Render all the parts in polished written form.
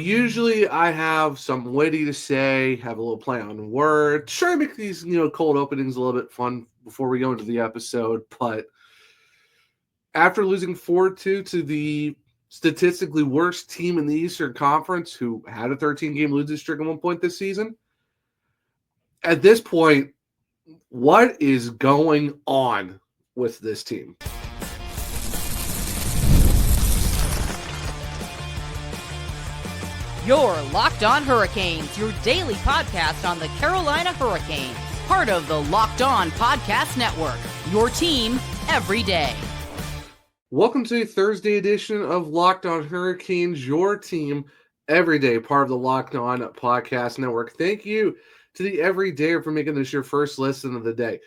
Usually I have some witty to say, have a little play on words, try to make these, cold openings a little bit fun before we go into the episode. But after losing 4-2 to the statistically worst team in the Eastern Conference, who had a 13-game losing streak at one point this season, at this point, what is going on with this team? You're Locked On Hurricanes, your daily podcast on the Carolina Hurricanes. Part of the Locked On Podcast Network, your team every day. Welcome to a Thursday edition of Locked On Hurricanes, your team every day, part of the Locked On Podcast Network. Thank you to the Everydayer for making this your first listen of the day.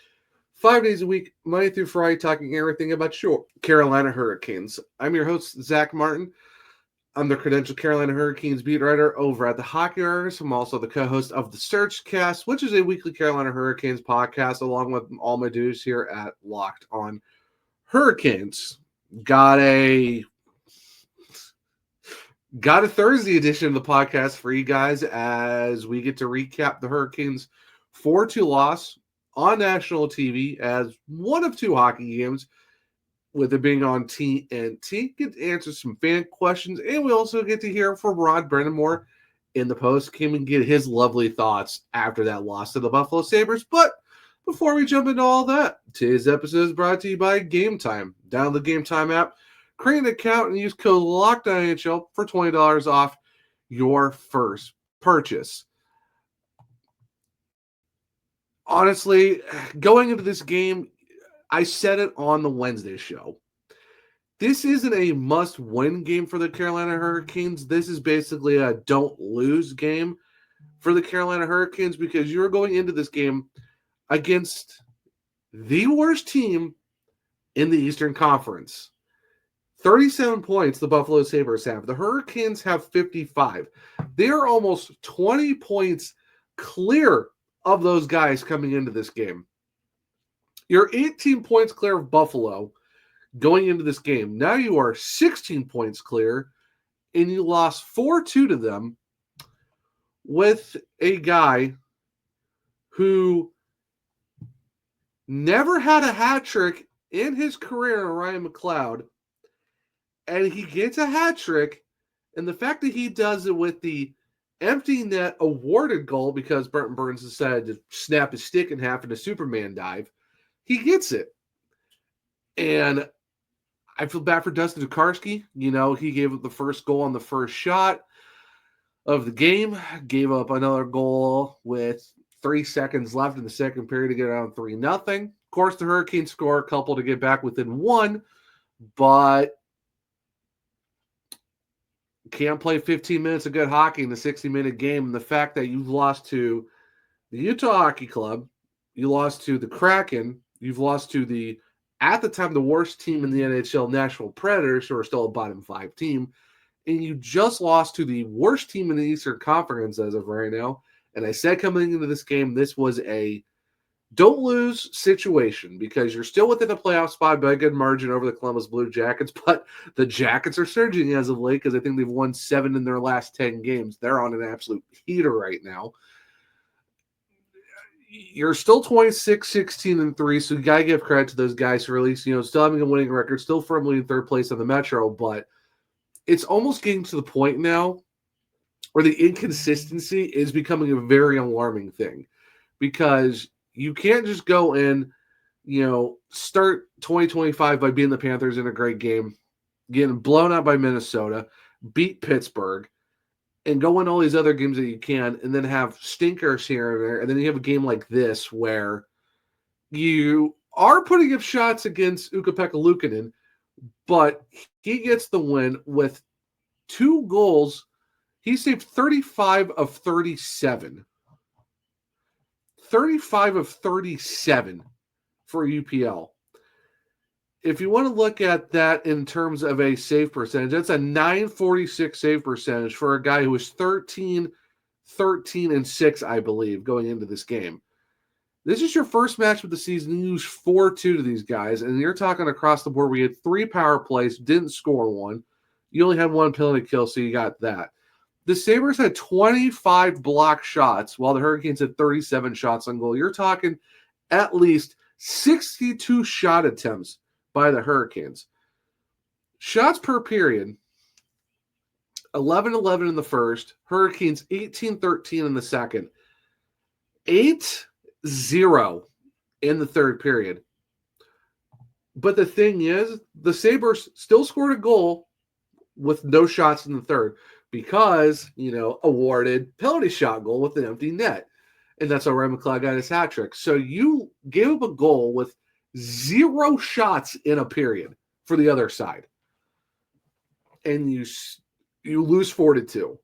5 days a week, Monday through Friday, talking everything about your Carolina Hurricanes. I'm your host, Zach Martin. I'm the credentialed Carolina Hurricanes beat writer over at the Hockey Writers. I'm also the co-host of the Searchcast, which is a weekly Carolina Hurricanes podcast, along with all my dudes here at Locked On Hurricanes. Got a Thursday edition of the podcast for you guys as we get to recap the Hurricanes' 4-2 loss on national TV as one of two hockey games, with it being on TNT. Get to answer some fan questions, and we also get to hear from Rod Brind'Amour in the post-game and get his lovely thoughts after that loss to the Buffalo Sabres. But before we jump into all that, today's episode is brought to you by Gametime. Download the Gametime app, create an account, and use code LOCKEDONNHL for $20 off your first purchase. Honestly, going into this game, I said it on the Wednesday show. This isn't a must-win game for the Carolina Hurricanes. This is basically a don't-lose game for the Carolina Hurricanes because you're going into this game against the worst team in the Eastern Conference. 37 points the Buffalo Sabres have. The Hurricanes have 55. They're almost 20 points clear of those guys coming into this game. You're 18 points clear of Buffalo going into this game. Now you are 16 points clear, and you lost 4-2 to them with a guy who never had a hat trick in his career, Ryan McLeod, and he gets a hat trick, and the fact that he does it with the empty net awarded goal because Brent Burns decided to snap his stick in half in a Superman dive, he gets it. And I feel bad for Dustin Tokarski. He gave up the first goal on the first shot of the game, gave up another goal with 3 seconds left in the second period to get around 3-0. Of course, the Hurricanes score a couple to get back within one, but can't play 15 minutes of good hockey in the 60-minute game. And the fact that you've lost to the Utah Hockey Club, you lost to the Kraken, you've lost to the, at the time, the worst team in the NHL, Nashville Predators, who are still a bottom 5 team, and you just lost to the worst team in the Eastern Conference as of right now. And I said coming into this game, this was a don't lose situation because you're still within a playoff spot by a good margin over the Columbus Blue Jackets, but the Jackets are surging as of late because I think they've won 7 in their last 10 games. They're on an absolute heater right now. You're still 26-16-3, so you got to give credit to those guys for at least, still having a winning record, still firmly in third place on the Metro, but it's almost getting to the point now where the inconsistency is becoming a very alarming thing because you can't just go in, start 2025 by beating the Panthers in a great game, getting blown out by Minnesota, beat Pittsburgh, and go win all these other games that you can, and then have stinkers here and there, and then you have a game like this where you are putting up shots against Ukko-Pekka Luukkonen, but he gets the win with 2 goals. He saved 35 of 37. 35 of 37 for UPL. If you want to look at that in terms of a save percentage, that's a .946 save percentage for a guy who was 13-6, I believe, going into this game. This is your first match of the season. You lose 4-2 to these guys, and you're talking across the board. We had 3 power plays, didn't score one. You only had 1 penalty kill, so you got that. The Sabres had 25 block shots, while the Hurricanes had 37 shots on goal. You're talking at least 62 shot attempts by the Hurricanes. Shots per period, 11-11 in the first. Hurricanes 18-13 in the second. 8-0 in the third period. But the thing is, the Sabres still scored a goal with no shots in the third because, awarded penalty shot goal with an empty net. And that's how Ryan McLeod got his hat trick. So you gave up a goal with 0 shots in a period for the other side. And you lose 4-2.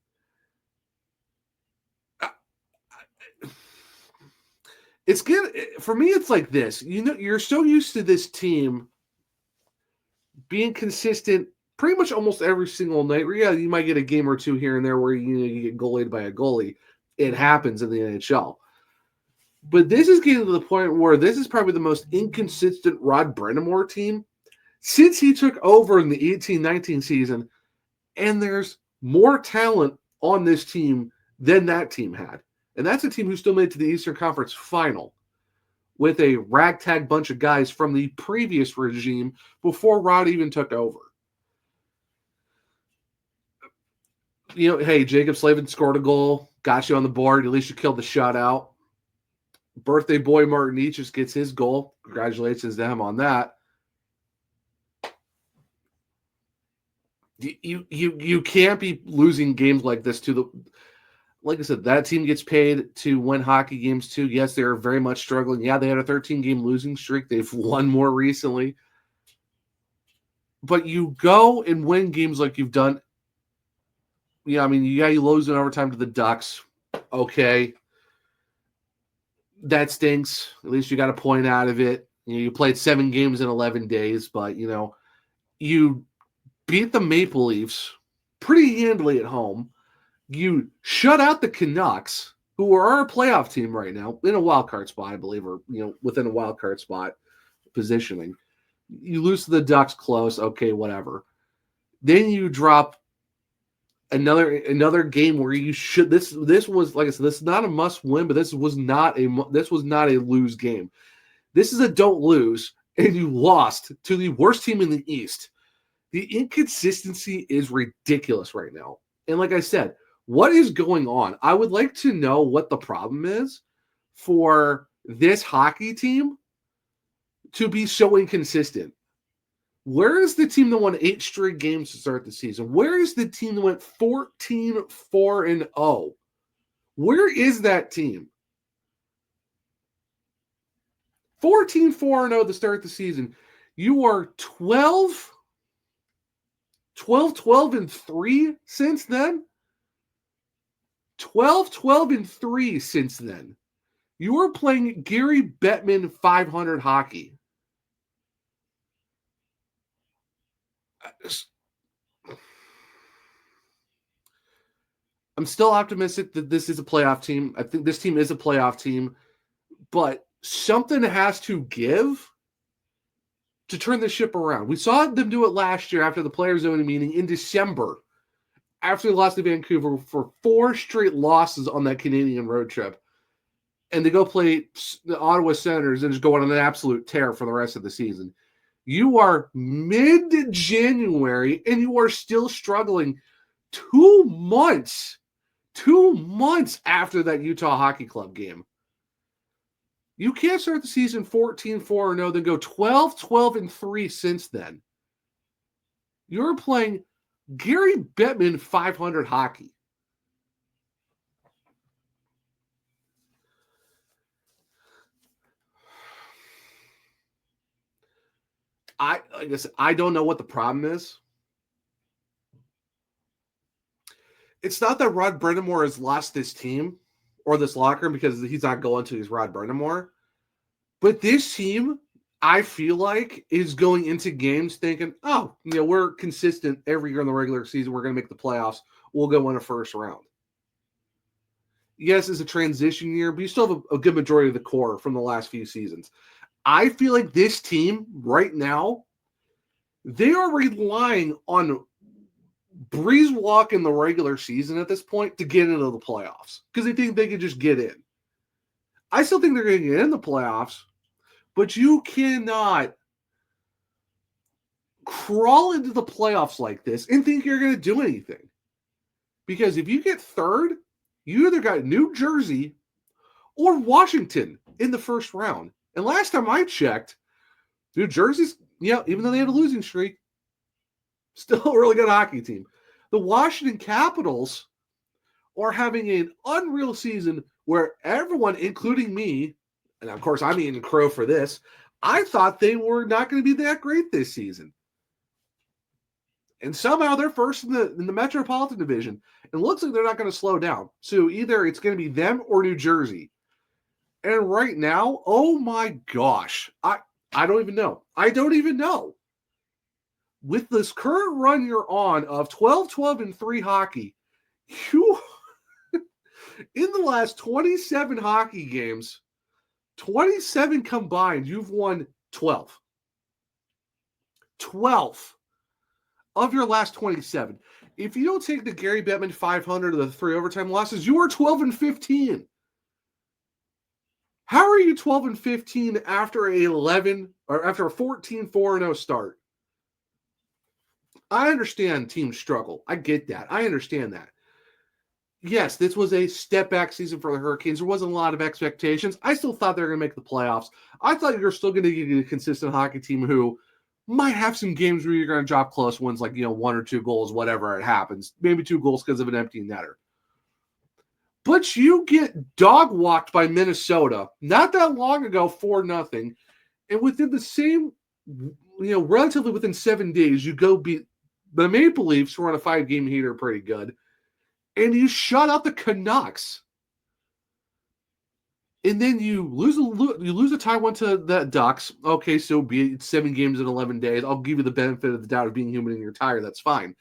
It's good for me. It's like this. You're so used to this team being consistent pretty much almost every single night. Yeah, you might get a game or two here and there where you get goalied by a goalie. It happens in the NHL. But this is getting to the point where this is probably the most inconsistent Rod Brind'Amour team since he took over in the 18-19 season. And there's more talent on this team than that team had. And that's a team who still made it to the Eastern Conference Final with a ragtag bunch of guys from the previous regime before Rod even took over. Hey, Jacob Slavin scored a goal, got you on the board. At least you killed the shutout. Birthday boy Martin Necas gets his goal. Congratulations to him on that. You can't be losing games like this to the... Like I said, that team gets paid to win hockey games too. Yes, they're very much struggling. Yeah, they had a 13-game losing streak. They've won more recently. But you go and win games like you've done. You lose in overtime to the Ducks. Okay. That stinks. At least you got a point out of it. You played 7 games in 11 days, but, you beat the Maple Leafs pretty handily at home. You shut out the Canucks, who are our playoff team right now, in a wild card spot, I believe, or within a wild card spot positioning. You lose to the Ducks close, okay, whatever. Then you drop another game where you should. This was, like I said, this is not a must win, but this was not a lose game. This is a don't lose, and you lost to the worst team in the East. The inconsistency is ridiculous right now, and like I said. What is going on? I would like to know what the problem is for this hockey team to be so inconsistent. Where is the team that won 8 straight games to start the season? Where is the team that went 14-4-0? Where is that team? 14-4-0 to start the season. You are 12-12-3 since then. 12-12-3 since then. You are playing Gary Bettman 500 hockey. I'm still optimistic that this is a playoff team. I think this team is a playoff team, but something has to give to turn the ship around. We saw them do it last year after the players' only meeting in December. After they lost to Vancouver for 4 straight losses on that Canadian road trip. And they go play the Ottawa Senators and just go on an absolute tear for the rest of the season. You are mid-January and you are still struggling 2 months after that Utah Hockey Club game. You can't start the season 14-4-0, then go 12-12-3 since then. You're playing Gary Bettman 500 hockey. I don't know what the problem is. It's not that Rod Brind'Amour has lost this team or this locker room because he's not going to his Rod Brind'Amour. But this team, I feel like, is going into games thinking, we're consistent every year in the regular season. We're going to make the playoffs. We'll go win a first round. Yes, it's a transition year, but you still have a good majority of the core from the last few seasons. I feel like this team right now, they are relying on breeze walk in the regular season at this point to get into the playoffs because they think they can just get in. I still think they're going to get in the playoffs, but you cannot crawl into the playoffs like this and think you're going to do anything. Because if you get third, you either got New Jersey or Washington in the first round. And last time I checked, New Jersey's, even though they had a losing streak, still a really good hockey team. The Washington Capitals are having an unreal season where everyone, including me, and of course I'm eating crow for this, I thought they were not going to be that great this season. And somehow they're first in the Metropolitan Division. It looks like they're not going to slow down. So either it's going to be them or New Jersey. And right now, oh my gosh, I don't even know. I don't even know. With this current run you're on of 12-12-3 hockey, you in the last 27 hockey games, 27 combined, you've won 12. 12 of your last 27. If you don't take the Gary Bettman 500 of the 3 overtime losses, you are 12-15. How are you 12-15 after a 14-4-0 start? I understand teams struggle. I get that. I understand that. Yes, this was a step back season for the Hurricanes. There wasn't a lot of expectations. I still thought they were going to make the playoffs. I thought you were still going to get a consistent hockey team who might have some games where you're going to drop close ones, like 1 or 2 goals, whatever it happens. Maybe 2 goals because of an empty netter. But you get dog walked by Minnesota not that long ago, 4-0, and within the same, relatively within 7 days, you go beat the Maple Leafs, who are on a 5-game heater, pretty good, and you shut out the Canucks. And then you lose a tie one to the Ducks. Okay, so be it 7 games in 11 days. I'll give you the benefit of the doubt of being human in your tire. That's fine.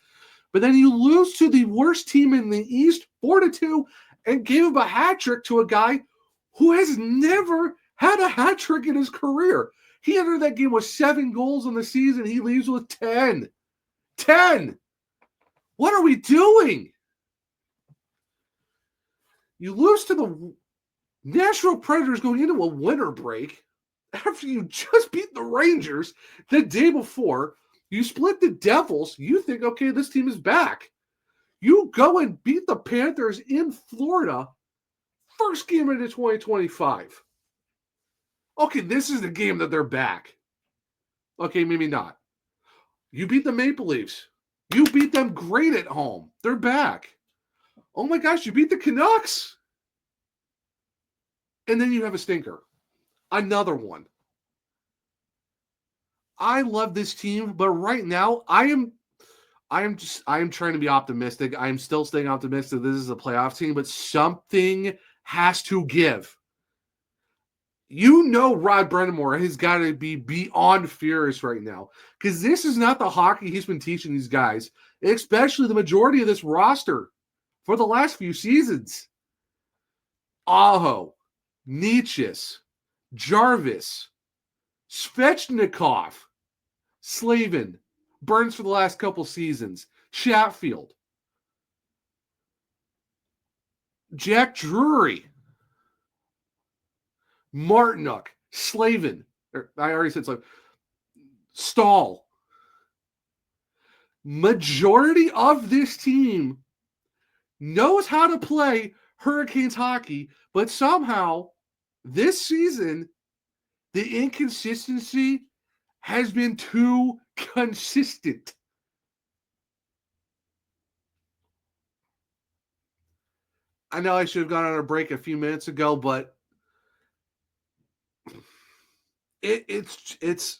But then you lose to the worst team in the East, 4-2, and gave up a hat trick to a guy who has never had a hat trick in his career. He entered that game with 7 goals in the season. He leaves with 10. 10! What are we doing? You lose to the Nashville Predators going into a winter break after you just beat the Rangers the day before. You split the Devils. You think, okay, this team is back. You go and beat the Panthers in Florida. First game into 2025. Okay, this is the game that they're back. Okay, maybe not. You beat the Maple Leafs. You beat them great at home. They're back. Oh my gosh, you beat the Canucks. And then you have a stinker. Another one. I love this team, but right now I am trying to be optimistic. I am still staying optimistic. This is a playoff team, but something has to give. Rod Brind'Amour has got to be beyond furious right now because this is not the hockey he's been teaching these guys, especially the majority of this roster for the last few seasons. Aho, Nietzsche's, Jarvis, Svechnikov, Slavin, Burns for the last couple seasons, Chatfield, Jack Drury, Martinuk, Slavin, I already said Slavin, Stahl. Majority of this team knows how to play Hurricanes hockey, but somehow this season, the inconsistency has been too consistent. I know I should have gone on a break a few minutes ago, but it's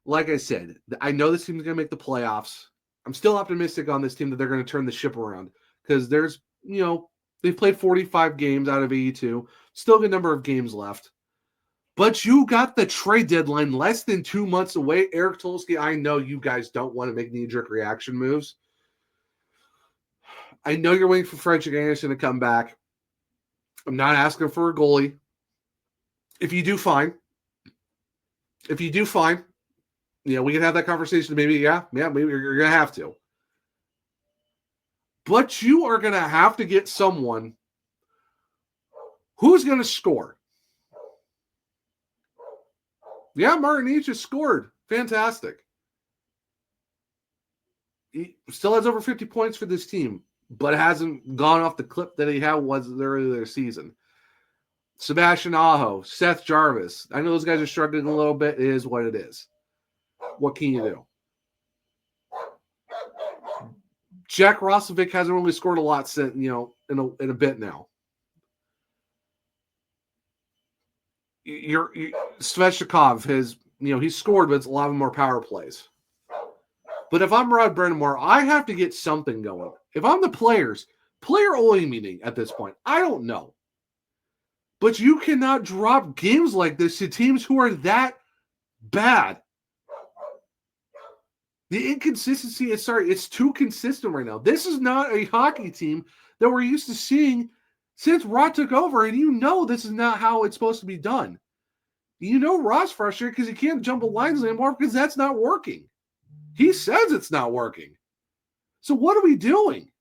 like I said, I know this team's going to make the playoffs. I'm still optimistic on this team that they're going to turn the ship around because there's, they've played 45 games out of 82, still a good number of games left. But you got the trade deadline less than 2 months away. Eric Tulsky, I know you guys don't want to make knee-jerk reaction moves. I know you're waiting for Frederick Anderson to come back. I'm not asking for a goalie. If you do, fine. We can have that conversation. Maybe you're going to have to. But you are going to have to get someone who's going to score. Yeah, Martin Each has scored. Fantastic. He still has over 50 points for this team, but hasn't gone off the clip that he was earlier this season. Sebastian Aho, Seth Jarvis. I know those guys are struggling a little bit. It is what it is. What can you do? Jack Roslovic hasn't really scored a lot since, in a bit now. Svechnikov has, he's scored, but it's a lot more power plays. But if I'm Rod Brind'Amour, I have to get something going. If I'm the players, player-only meeting at this point, I don't know. But you cannot drop games like this to teams who are that bad. The inconsistency it's too consistent right now. This is not a hockey team that we're used to seeing since Rod took over, and this is not how it's supposed to be done. Rod's frustrated because he can't jump the lines anymore because that's not working. He says it's not working. So what are we doing?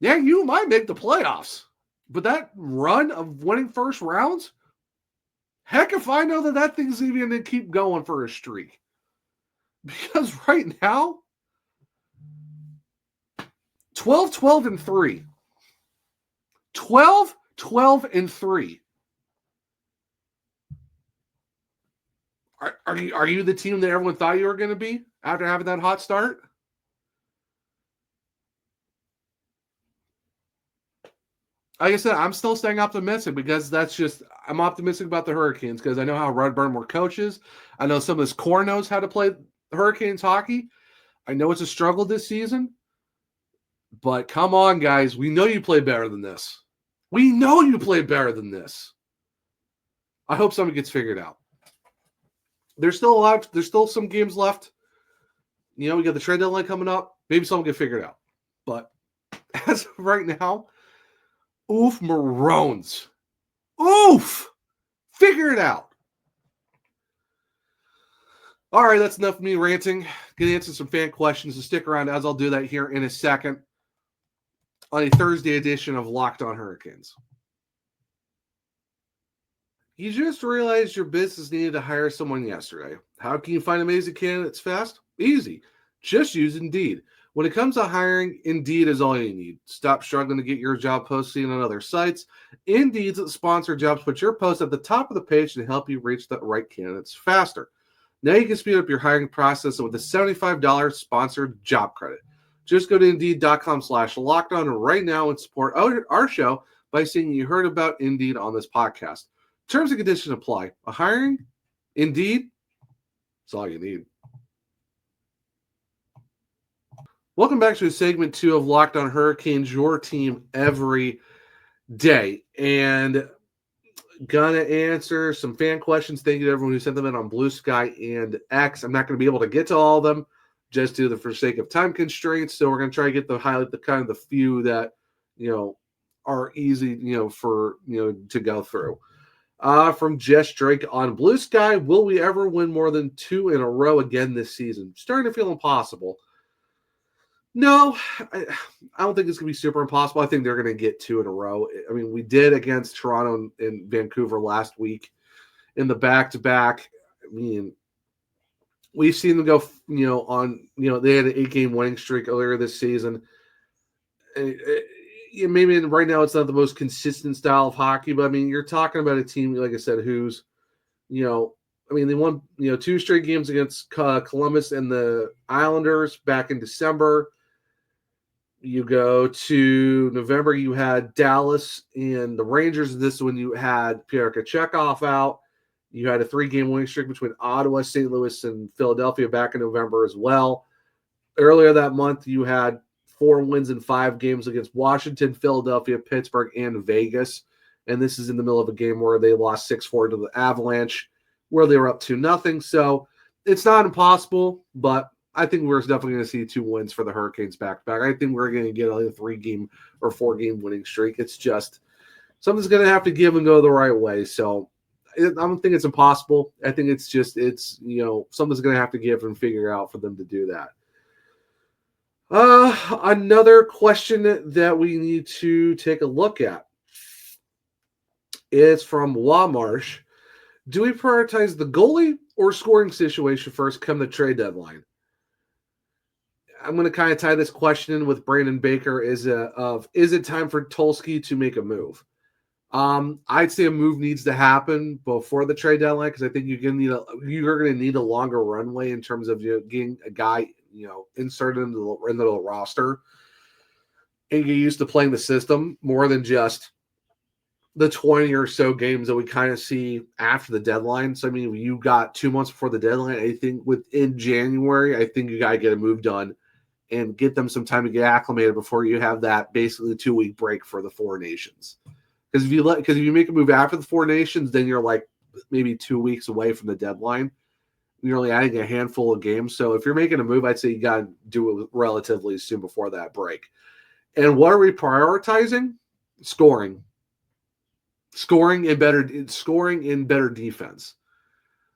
Yeah, you might make the playoffs, but that run of winning first rounds, heck if I know that thing's even going to keep going for a streak. Because right now, 12-12-3. 12-12-3. Are you the team that everyone thought you were going to be after having that hot start? Like I said, I'm still staying optimistic because I'm optimistic about the Hurricanes because I know how Rod Brind'Amour coaches. I know some of this core knows how to play Hurricanes hockey. I know it's a struggle this season, but come on, guys. We know you play better than this. We know you play better than this. I hope something gets figured out. There's still some games left. We got the trade deadline coming up. Maybe something will get figured out. But as of right now, oof, Maroons. Oof! Figure it out. All right, that's enough of me ranting. Gonna answer some fan questions, so stick around as I'll do that here in a second on a Thursday edition of Locked On Hurricanes. You just realized your business needed to hire someone yesterday. How can you find amazing candidates fast? Easy. Just use Indeed. When it comes to hiring, Indeed is all you need. Stop struggling to get your job posted on other sites. Indeed's sponsored jobs put your post at the top of the page to help you reach the right candidates faster. Now you can speed up your hiring process with a $75 sponsored job credit. Just go to Indeed.com/lockedon right now and support our show by saying you heard about Indeed on this podcast. Terms and conditions apply. A hiring? Indeed? That's all you need. Welcome back to segment 2 of Locked On Hurricanes, your team every day. And gonna answer some fan questions. Thank you to everyone who sent them in on Blue Sky and X. I'm not going to be able to get to all of them just for sake of time constraints. So we're going to try to get highlight the few that, are easy, to go through. From Jess Drake on Blue Sky, will we ever win more than 2 in a row again this season? Starting to feel impossible. No, I don't think it's going to be super impossible. I think they're going to get 2 in a row. I mean, we did against Toronto and Vancouver last week in the back-to-back. I mean, we've seen them go, they had an 8-game winning streak earlier this season. Maybe right now it's not the most consistent style of hockey, but I mean, you're talking about a team, like I said, who's, they won, 2 straight games against Columbus and the Islanders back in December. You go to November, you had Dallas and the Rangers. This is when you had Pierre Kachekov out. You had a 3-game winning streak between Ottawa, St. Louis, and Philadelphia back in November as well. Earlier that month, you had 4 wins in 5 games against Washington, Philadelphia, Pittsburgh, and Vegas. And this is in the middle of a game where they lost 6-4 to the Avalanche, where they were up 2-0. So it's not impossible, but I think we're definitely going to see 2 wins for the Hurricanes back-to-back. I think we're going to get a 3-game or 4-game winning streak. It's just something's going to have to give and go the right way. So I don't think it's impossible. I think it's something's going to have to give and figure out for them to do that. Another question that we need to take a look at is from Wamarsh. Do we prioritize the goalie or scoring situation first come the trade deadline? I'm going to kind of tie this question in with Brandon Baker. Is it time for Tulsky to make a move? I'd say a move needs to happen before the trade deadline because I think you're going to need a longer runway in terms of getting a guy inserted into the roster and get used to playing the system more than just the 20 or so games that we kind of see after the deadline. So, I mean, you got 2 months before the deadline. I think within January, I think you got to get a move done and get them some time to get acclimated before you have that basically 2-week break for the Four Nations. Because if you make a move after the Four Nations, then you're like maybe 2 weeks away from the deadline. You're only adding a handful of games. So if you're making a move, I'd say you got to do it relatively soon before that break. And what are we prioritizing? Scoring in better defense.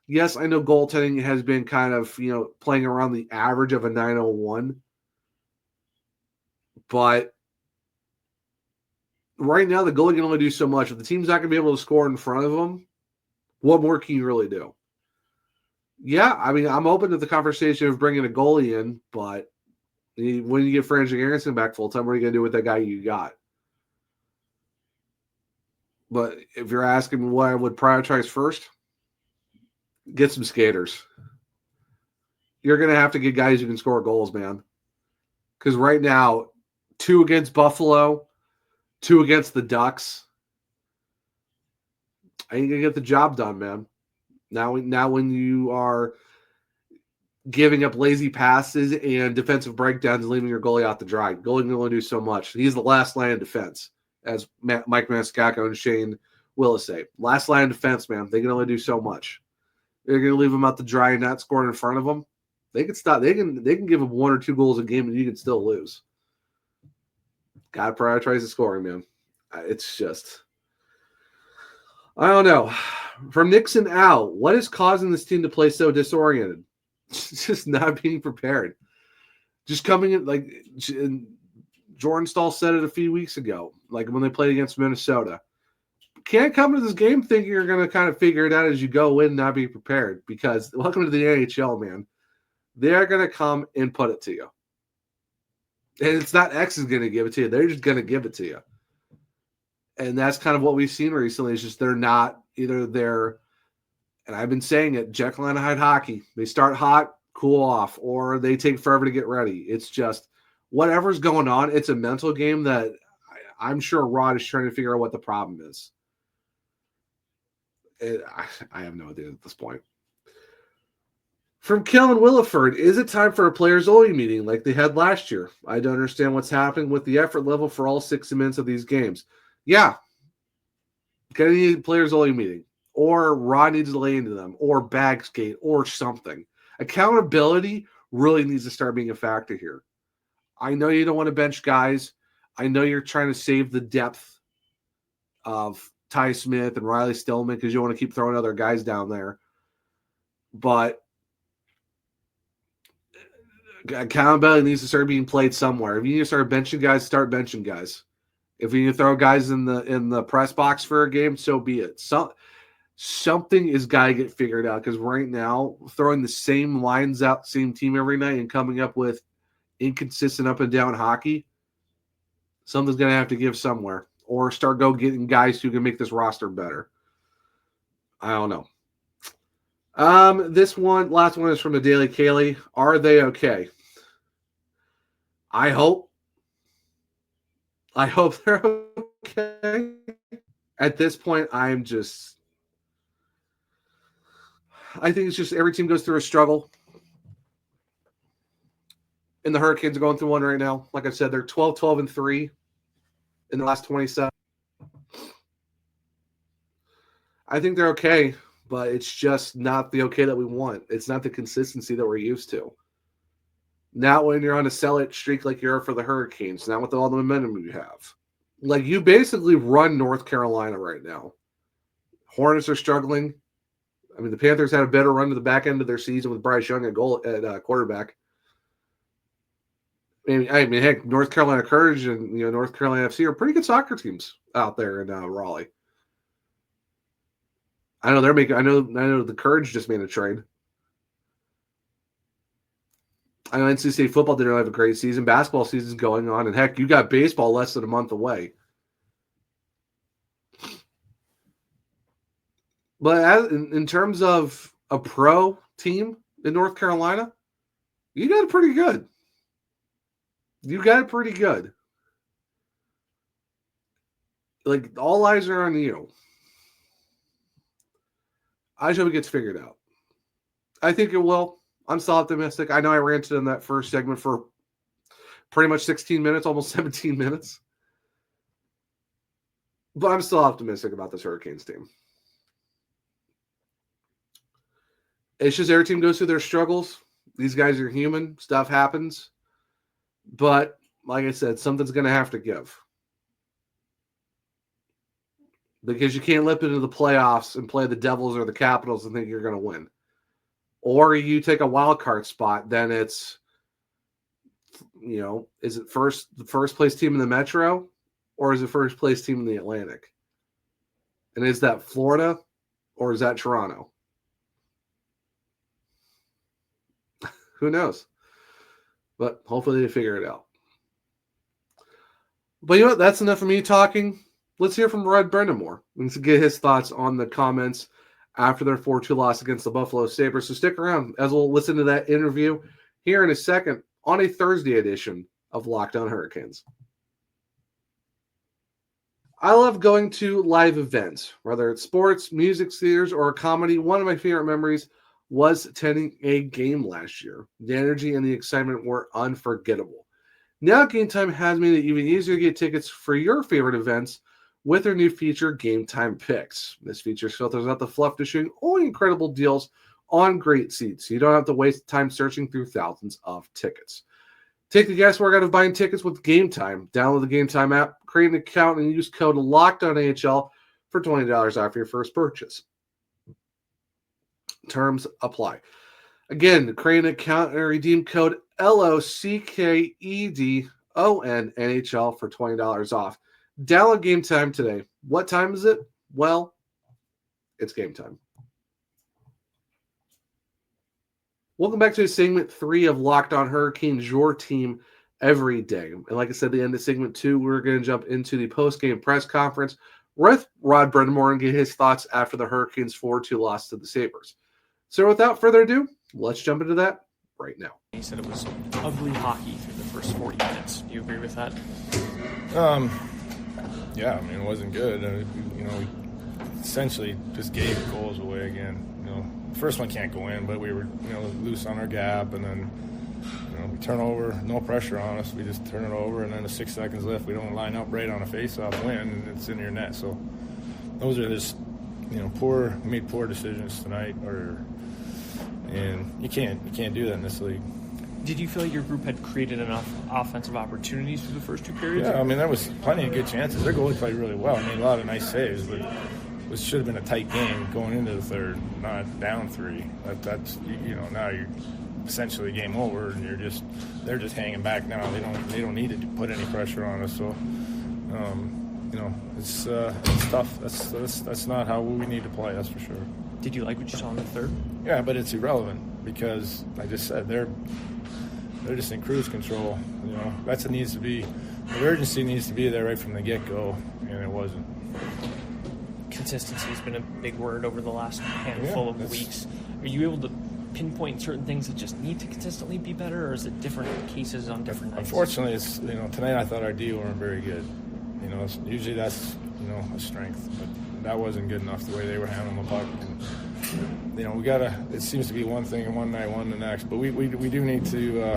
Yes, I know goaltending has been kind of, playing around the average of a 901. But right now, the goalie can only do so much. If the team's not going to be able to score in front of them, what more can you really do? Yeah, I mean, I'm open to the conversation of bringing a goalie in, but when you get Franz Aronson back full-time, what are you going to do with that guy you got? But if you're asking what I would prioritize first, get some skaters. You're going to have to get guys who can score goals, man. Because right now, 2 against Buffalo, 2 against the Ducks, I ain't going to get the job done, man. Now when you are giving up lazy passes and defensive breakdowns and leaving your goalie out to dry, goalie can only do so much. He's the last line of defense, as Mike Mascacco and Shane Willis say. Last line of defense, man. They can only do so much. They're going to leave them out to dry and not scoring in front of them. They can stop. They can give them 1 or 2 goals a game and you can still lose. Got to prioritize the scoring, man. It's just, I don't know. From Nixon Al, what is causing this team to play so disoriented? Just not being prepared. Just coming in, like Jordan Stahl said it a few weeks ago, like when they played against Minnesota. Can't come to this game thinking you're going to kind of figure it out as you go in, not be prepared, because welcome to the NHL, man. They're going to come and put it to you. And it's not X is going to give it to you. They're just going to give it to you. And that's kind of what we've seen recently. It's just they're not either they're, and I've been saying it, Jekyll and Hyde hockey. They start hot, cool off, or they take forever to get ready. It's just whatever's going on. It's a mental game that I'm sure Rod is trying to figure out what the problem is. I have no idea at this point. From Kellen Williford, is it time for a players only meeting like they had last year? I don't understand what's happening with the effort level for all 60 minutes of these games. Yeah. Gonna need a players only meeting. Or Rod needs to lay into them. Or bag skate. Or something. Accountability really needs to start being a factor here. I know you don't want to bench guys. I know you're trying to save the depth of Ty Smith and Riley Stillman because you want to keep throwing other guys down there. But accountability needs to start being played somewhere. If you need to start benching guys, start benching guys. If you need to throw guys in the press box for a game, so be it. Something is got to get figured out because right now, throwing the same lines out, same team every night and coming up with inconsistent up and down hockey, something's going to have to give somewhere. Or start getting guys who can make this roster better. I don't know. Last one is from the Daily Kaylee. Are they okay? I hope they're okay. At this point, I think it's just every team goes through a struggle. And the Hurricanes are going through one right now. Like I said, they're 12-12-3 in the last 27. I think they're okay, but it's just not the okay that we want. It's not the consistency that we're used to. Not when you're on a sell-it streak like you are for the Hurricanes, not with all the momentum you have. Like, you basically run North Carolina right now. Hornets are struggling. I mean, the Panthers had a better run to the back end of their season with Bryce Young at quarterback. I mean, heck, North Carolina Courage and North Carolina FC are pretty good soccer teams out there in Raleigh. I know they're making. I know the Courage just made a trade. I know NC State football didn't have a great season. Basketball season's going on, and heck, you got baseball less than a month away. But in terms of a pro team in North Carolina, you got it pretty good. Like, all eyes are on you. I just hope it gets figured out. I think it will. I'm still optimistic. I know I ranted in that first segment for pretty much 16 minutes, almost 17 minutes. But I'm still optimistic about this Hurricanes team. It's just every team goes through their struggles. These guys are human. Stuff happens. But, like I said, something's going to have to give. Because you can't lip into the playoffs and play the Devils or the Capitals and think you're going to win. Or you take a wild card spot, then it's, is it the first place team in the Metro, or is it first place team in the Atlantic? And is that Florida, or is that Toronto? Who knows? But hopefully they figure it out. But you know what? That's enough of me talking. Let's hear from Rod Brind'Amour and get his thoughts on the comments after their 4-2 loss against the Buffalo Sabres. So stick around as we'll listen to that interview here in a second on a Thursday edition of Locked On Hurricanes. I love going to live events, whether it's sports, music theaters, or a comedy. One of my favorite memories was attending a game last year. The energy and the excitement were unforgettable. Now Gametime has made it even easier to get tickets for your favorite events with their new feature, Gametime Picks. This feature filters out the fluff to show you only incredible deals on great seats, so you don't have to waste time searching through thousands of tickets. Take the guesswork out of buying tickets with Gametime. Download the Gametime app, create an account, and use code LOCKEDONAHL for $20 off your first purchase. Terms apply. Again, create an account and redeem code LOCKEDONNHL for $20 off. Download Gametime today. What time is it? Well, it's game time. Welcome back to segment 3 of Locked On Hurricanes, your team every day. And like I said, at the end of segment 2, we're going to jump into the post-game press conference with Rod Brind'Amour and get his thoughts after the Hurricanes 4-2 loss to the Sabres. So without further ado, let's jump into that right now. He said it was ugly hockey through the first 40 minutes. Do you agree with that? Yeah, I mean, it wasn't good. We essentially just gave goals away again. The first one can't go in, but we were, loose on our gap, and then, we turn over, no pressure on us. We just turn it over, and then the 6 seconds left, we don't line up right on a face-off win, and it's in your net. So those are just, made poor decisions tonight, and you can't do that in this league. Did you feel like your group had created enough offensive opportunities through the first 2 periods? Yeah, I mean, there was plenty of good chances. Their goalie played really well. I mean, a lot of nice saves, but it should have been a tight game going into the third, not down 3. That's now you're essentially game over, and they're just hanging back now. They don't need to put any pressure on us. So, it's tough. That's not how we need to play. That's for sure. Did you like what you saw in the third? Yeah, but it's irrelevant because I just said they're just in cruise control. That's what needs to be. The urgency needs to be there right from the get-go, and it wasn't. Consistency has been a big word over the last handful of weeks. Are you able to pinpoint certain things that just need to consistently be better, or is it different cases on different nights? Unfortunately, it's tonight I thought our D weren't very good. Usually that's a strength, but that wasn't good enough the way they were handling the puck. And, we gotta. It seems to be one thing and one night, one the next, but we do need to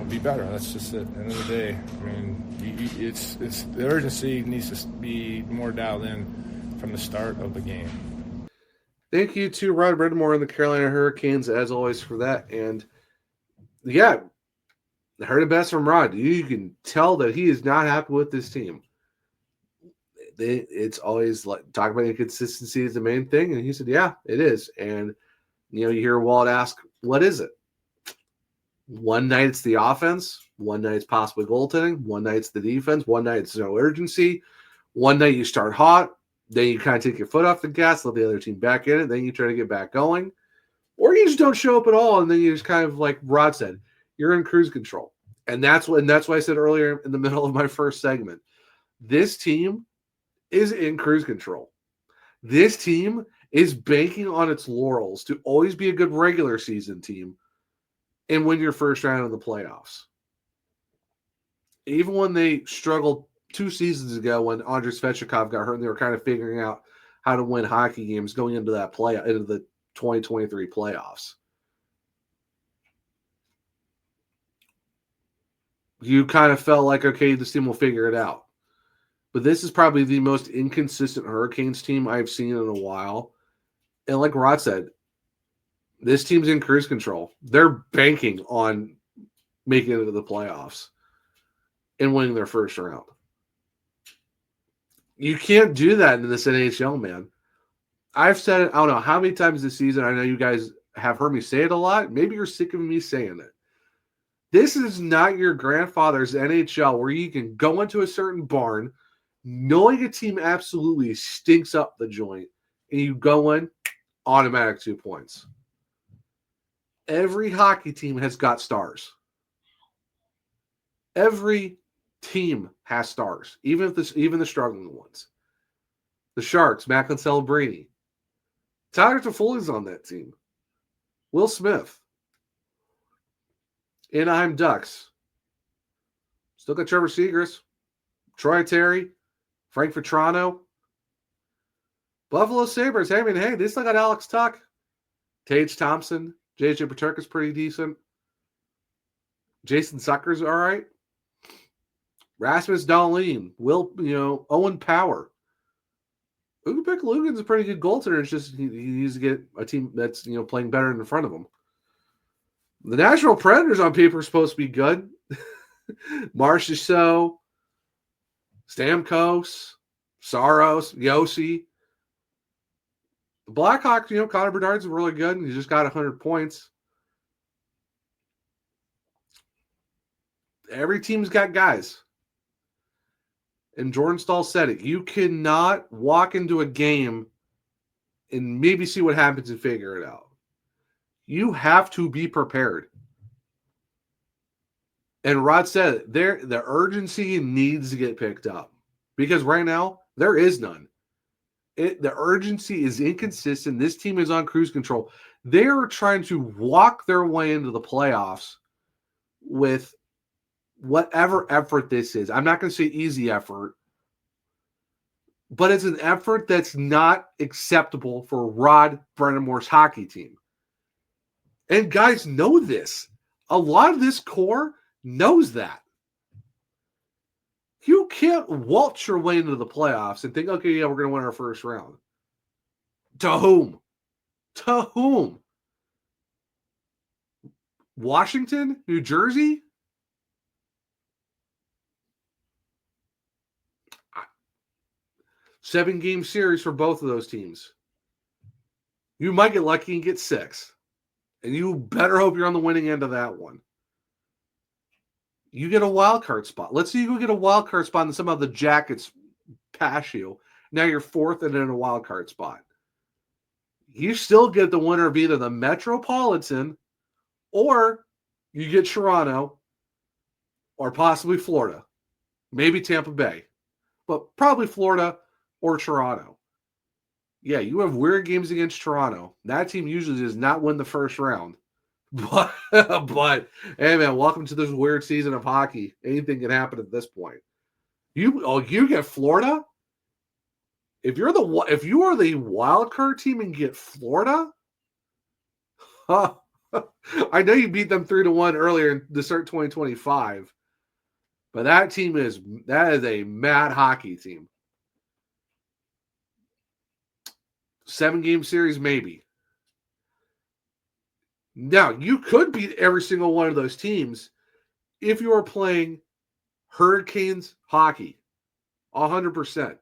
be better. That's just it. At the end of the day, I mean, it's the urgency needs to be more dialed in from the start of the game. Thank you to Rod Brind'Amour and the Carolina Hurricanes, as always, for that. And, yeah, I heard it best from Rod. You can tell that he is not happy with this team. It's always like talk about inconsistency is the main thing. And he said, yeah, it is. And, you hear Walt ask, what is it? One night it's the offense. One night it's possibly goaltending. One night it's the defense. One night it's no urgency. One night you start hot. Then you kind of take your foot off the gas, let the other team back in it. Then you try to get back going. Or you just don't show up at all, and then you just kind of, like Rod said, you're in cruise control. And that's why I said earlier in the middle of my first segment, this team is in cruise control. This team is banking on its laurels to always be a good regular season team and win your first round of the playoffs. Even when they struggled 2 seasons ago when Andrei Svechnikov got hurt and they were kind of figuring out how to win hockey games going into the 2023 playoffs. You kind of felt like, okay, this team will figure it out. But this is probably the most inconsistent Hurricanes team I've seen in a while. And like Rod said, this team's in cruise control. They're banking on making it into the playoffs and winning their first round. You can't do that in this NHL, man. I've said it, I don't know how many times this season. I know you guys have heard me say it a lot. Maybe you're sick of me saying it. This is not your grandfather's NHL where you can go into a certain barn knowing a team absolutely stinks up the joint and you go in, automatic 2 points. Every hockey team has got stars. Every team has stars, even the struggling ones. The Sharks, Macklin Celebrini. Tyler Toffoli's on that team. Will Smith. Anaheim Ducks. Still got Trevor Segras. Troy Terry. Frank Vetrano. Buffalo Sabres. Hey, they still got Alex Tuck. Tage Thompson. JJ Peterka's pretty decent. Jason Sucker's all right. Rasmus Dahlin. Owen Power. Ukapik Lugan's a pretty good goaltender. It's just he needs to get a team that's playing better in front of him. The Nashville Predators on paper are supposed to be good. Marchessault, Stamkos, Saros, Yossi. The Blackhawks, Connor Bedard's really good, and he just got 100 points. Every team's got guys. And Jordan Stahl said it. You cannot walk into a game and maybe see what happens and figure it out. You have to be prepared. And Rod said it. The urgency needs to get picked up. Because right now, there is none. The urgency is inconsistent. This team is on cruise control. They are trying to walk their way into the playoffs with whatever effort this is. I'm not going to say easy effort, but it's an effort that's not acceptable for Rod Brind'Amour's hockey team. And guys know this. A lot of this core knows that. You can't waltz your way into the playoffs and think, okay, yeah, we're going to win our first round. To whom? To whom? Washington? New Jersey? 7-game series for both of those teams. You might get lucky and get 6. And you better hope you're on the winning end of that one. You get a wild card spot. Let's say you go get a wild card spot and some of the Jackets pass you. Now you're 4th and in a wild card spot. You still get the winner of either the Metropolitan or you get Toronto or possibly Florida. Maybe Tampa Bay. But probably Florida or Toronto. Yeah, you have weird games against Toronto. That team usually does not win the first round. But hey, man, welcome to this weird season of hockey. Anything can happen at this point. You get Florida? If you are the wild card team and get Florida, I know you beat them 3-1 earlier to start 2025, but that is a mad hockey team. 7-game series, maybe. Now, you could beat every single one of those teams if you are playing Hurricanes hockey. 100%.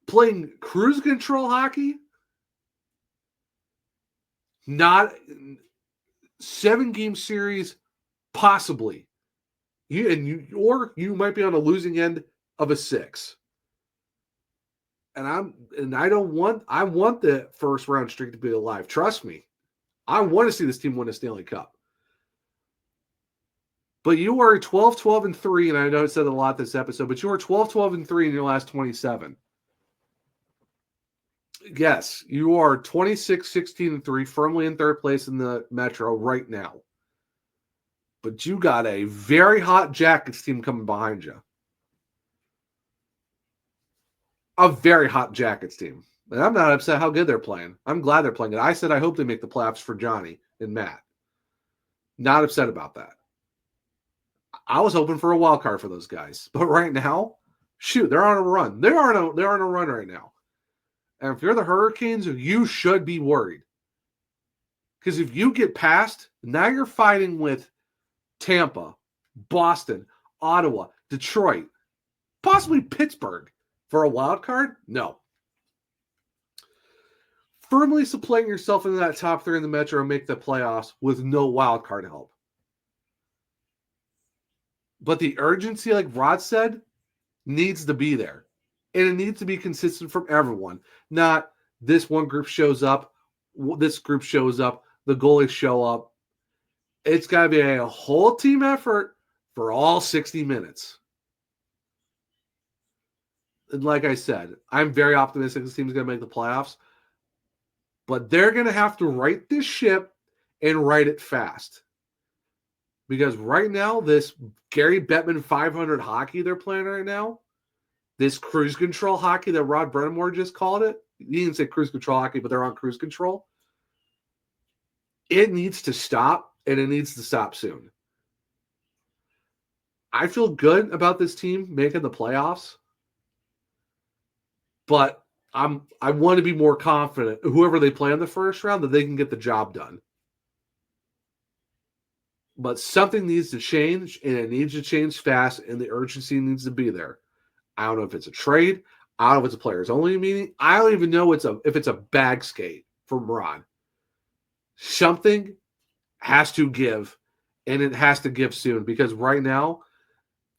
Playing cruise control hockey? Not 7-game series Possibly. Or you might be on a losing end of a 6. And I want the first round streak to be alive. Trust me. I want to see this team win a Stanley Cup. But you are 12-12-3, and I know I said a lot this episode, but you are 12-12-3 in your last 27. Yes, you are 26-16-3, firmly in third place in the Metro right now. But you got a very hot Jackets team coming behind you. A very hot Jackets team. And I'm not upset how good they're playing. I'm glad they're playing it. I said I hope they make the playoffs for Johnny and Matt. Not upset about that. I was hoping for a wild card for those guys. But right now, shoot, they're on a run. They're on a run right now. And if you're the Hurricanes, you should be worried. Because if you get past, now you're fighting with Tampa, Boston, Ottawa, Detroit, possibly Pittsburgh for a wild card? No. Firmly supplanting yourself into that top 3 in the Metro and make the playoffs with no wild card help. But the urgency, like Rod said, needs to be there. And it needs to be consistent from everyone. Not this one group shows up, this group shows up, the goalies show up. It's got to be a whole team effort for all 60 minutes. And like I said, I'm very optimistic this team's going to make the playoffs. But they're going to have to right this ship and right it fast. Because right now, this Gary Bettman 500 hockey they're playing right now, this cruise control hockey that Rod Brind'Amour just called it, he didn't say cruise control hockey, but they're on cruise control. It needs to stop, and it needs to stop soon. I feel good about this team making the playoffs, but I want to be more confident, whoever they play in the first round, that they can get the job done. But something needs to change, and it needs to change fast, and the urgency needs to be there. I don't know if it's a trade. I don't know if it's a players-only meeting. I don't even know if it's a bag skate from Rod. Something has to give, and it has to give soon, because right now,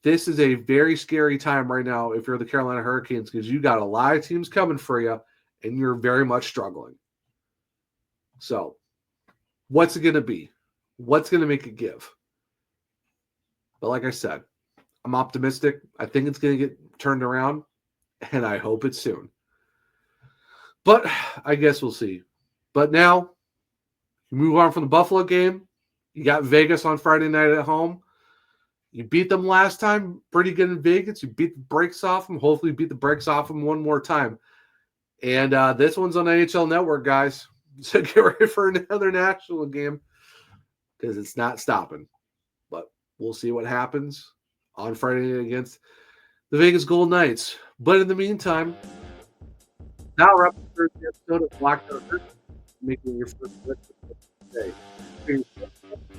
this is a very scary time right now if you're the Carolina Hurricanes, because you got a lot of teams coming for you, and you're very much struggling. So, what's it going to be? What's going to make it give? But like I said, I'm optimistic. I think it's going to get turned around, and I hope it's soon. But I guess we'll see. But now, you move on from the Buffalo game. You got Vegas on Friday night at home. You beat them last time. Pretty good in Vegas. You beat the brakes off them. Hopefully beat the brakes off them one more time. And this one's on NHL Network, guys. So get ready for another national game, because it's not stopping. But we'll see what happens on Friday night against the Vegas Golden Knights. But in the meantime, now we're up to the third episode of Locked On Hurricanes, making your first list today.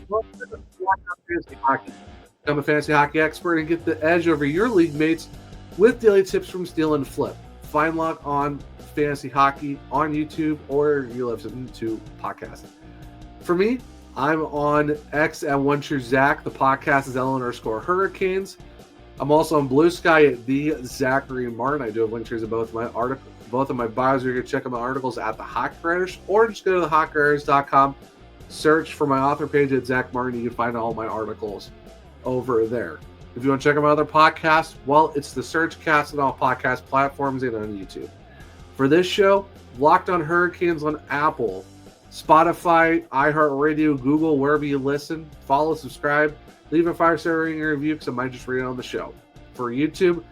Welcome to Locked On Fantasy Hockey. Become a fantasy hockey expert and get the edge over your league mates with daily tips from Steal and Flip. Find Locked On Fantasy Hockey on YouTube, or you listen to podcast. For me, I'm on X at OneTrueZach. The podcast is L_Hurricanes. I'm also on Blue Sky at the Zachary Martin. I do have linkers in both of my bios. You can check out my articles at the Hockey Writers, or just go to thehockeywriters.com. Search for my author page at Zach Martin. You can find all my articles over there. If you want to check out my other podcasts, well, it's the Surgecast on all podcast platforms and on YouTube. For this show, Locked On Hurricanes on Apple, Spotify, iHeartRadio, Google, wherever you listen. Follow, subscribe, leave a 5-star rating and review, because I might just read it on the show. For YouTube,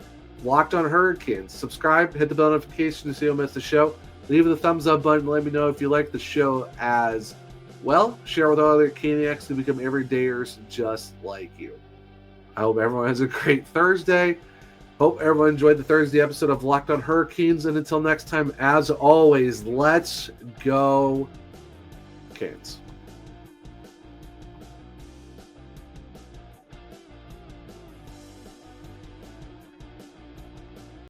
Locked On Hurricanes. Subscribe, hit the bell notification so you don't miss the show. Leave the thumbs up button. Let me know if you like the show as well. Share with other Caniacs to become everydayers just like you. I hope everyone has a great Thursday. Hope everyone enjoyed the Thursday episode of Locked On Hurricanes. And until next time, as always, let's go Canes.